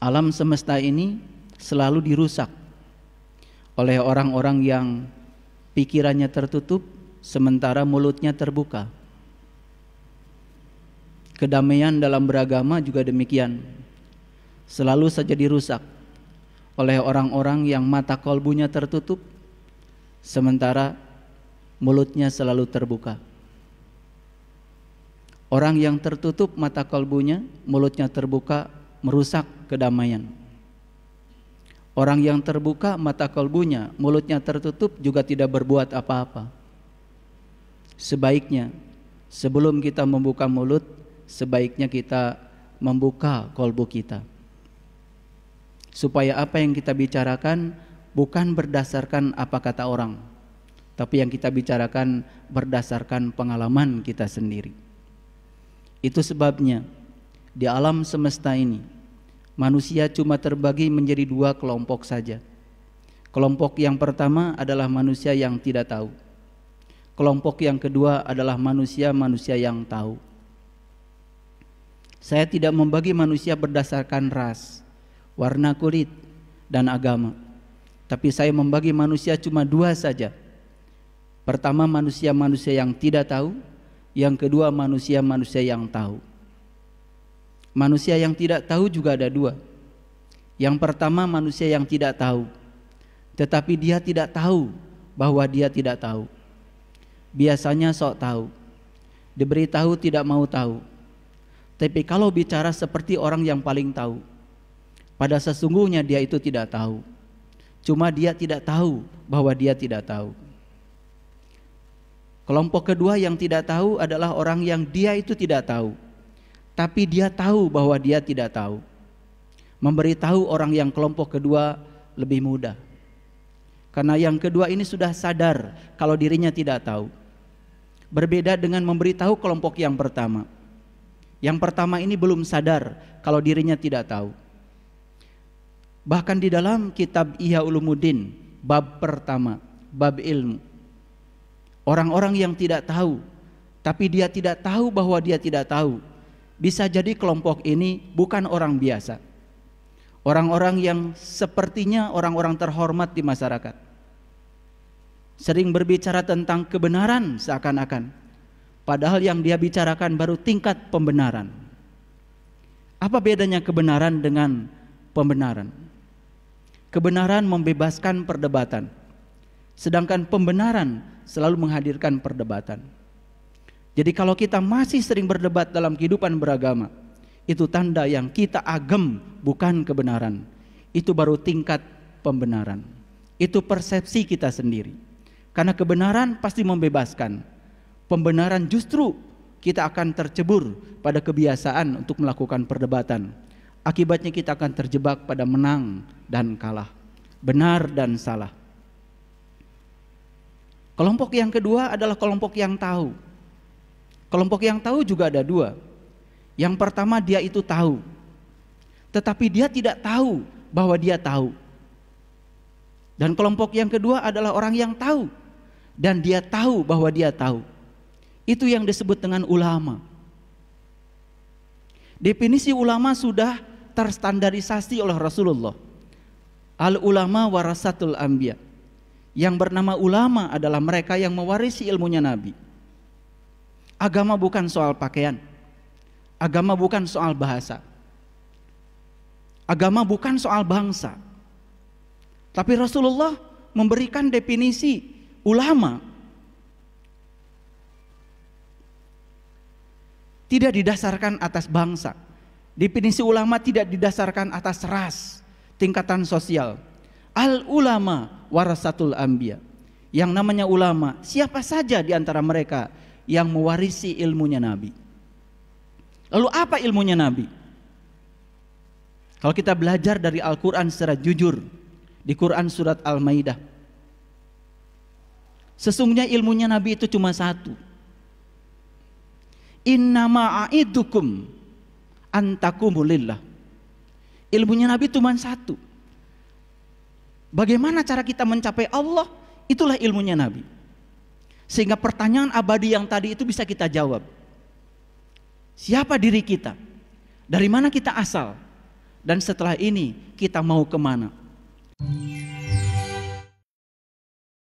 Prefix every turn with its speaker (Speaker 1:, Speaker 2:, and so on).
Speaker 1: Alam semesta ini selalu dirusak oleh orang-orang yang pikirannya tertutup sementara mulutnya terbuka. Kedamaian dalam beragama juga demikian, selalu saja dirusak oleh orang-orang yang mata kolbunya tertutup sementara mulutnya selalu terbuka. Orang yang tertutup mata kolbunya, mulutnya terbuka, merusak kedamaian. Orang yang terbuka mata kolbunya, mulutnya tertutup juga tidak berbuat apa-apa. Sebaiknya sebelum kita membuka mulut, sebaiknya kita membuka kolbu kita. Supaya apa yang kita bicarakan bukan berdasarkan apa kata orang, tapi yang kita bicarakan berdasarkan pengalaman kita sendiri. Itu sebabnya di alam semesta ini manusia cuma terbagi menjadi dua kelompok saja. Kelompok yang pertama adalah manusia yang tidak tahu. Kelompok yang kedua adalah manusia-manusia yang tahu. Saya tidak membagi manusia berdasarkan ras, warna kulit, dan agama. Tapi saya membagi manusia cuma dua saja. Pertama, manusia-manusia yang tidak tahu. Yang kedua, manusia-manusia yang tahu. Manusia yang tidak tahu juga ada dua. Yang pertama, manusia yang tidak tahu, tetapi dia tidak tahu bahwa dia tidak tahu. Biasanya sok tahu, diberitahu tidak mau tahu. Tapi kalau bicara seperti orang yang paling tahu, pada sesungguhnya dia itu tidak tahu. Cuma dia tidak tahu bahwa dia tidak tahu. Kelompok kedua yang tidak tahu adalah orang yang dia itu tidak tahu, tapi dia tahu bahwa dia tidak tahu. Memberitahu orang yang kelompok kedua lebih mudah, karena yang kedua ini sudah sadar kalau dirinya tidak tahu. Berbeda dengan memberitahu kelompok yang pertama. Yang pertama ini belum sadar kalau dirinya tidak tahu. Bahkan di dalam kitab Ihya Ulumuddin bab pertama, bab ilmu, orang-orang yang tidak tahu, tapi dia tidak tahu bahwa dia tidak tahu, bisa jadi kelompok ini bukan orang biasa. Orang-orang yang sepertinya orang-orang terhormat di masyarakat. Sering berbicara tentang kebenaran seakan-akan, padahal yang dia bicarakan baru tingkat pembenaran. Apa bedanya kebenaran dengan pembenaran? Kebenaran membebaskan perdebatan, sedangkan pembenaran selalu menghadirkan perdebatan. Jadi kalau kita masih sering berdebat dalam kehidupan beragama, itu tanda yang kita agem bukan kebenaran. Itu baru tingkat pembenaran. Itu persepsi kita sendiri. Karena kebenaran pasti membebaskan. Pembenaran justru kita akan tercebur pada kebiasaan untuk melakukan perdebatan. Akibatnya kita akan terjebak pada menang dan kalah, benar dan salah. Kelompok yang kedua adalah kelompok yang tahu. Kelompok yang tahu juga ada dua. Yang pertama, dia itu tahu, tetapi dia tidak tahu bahwa dia tahu. Dan kelompok yang kedua adalah orang yang tahu dan dia tahu bahwa dia tahu. Itu yang disebut dengan ulama. Definisi ulama sudah terstandarisasi oleh Rasulullah. Al ulama warasatul anbiya. Yang bernama ulama adalah mereka yang mewarisi ilmunya Nabi. Agama bukan soal pakaian. Agama bukan soal bahasa. Agama bukan soal bangsa. Tapi Rasulullah memberikan definisi ulama tidak didasarkan atas bangsa. Definisi ulama tidak didasarkan atas ras, tingkatan sosial. Al ulama warasatul anbiya. Yang namanya ulama, siapa saja di antara mereka yang mewarisi ilmunya Nabi. Lalu apa ilmunya Nabi? Kalau kita belajar dari Al-Quran secara jujur, di Quran surat Al-Maidah, sesungguhnya ilmunya Nabi itu cuma satu. Innama a'idukum antakumulillah. Ilmunya Nabi cuma satu. Bagaimana cara kita mencapai Allah? Itulah ilmunya Nabi. Sehingga pertanyaan abadi yang tadi itu bisa kita jawab. Siapa diri kita? Dari mana kita asal? Dan setelah ini kita mau kemana?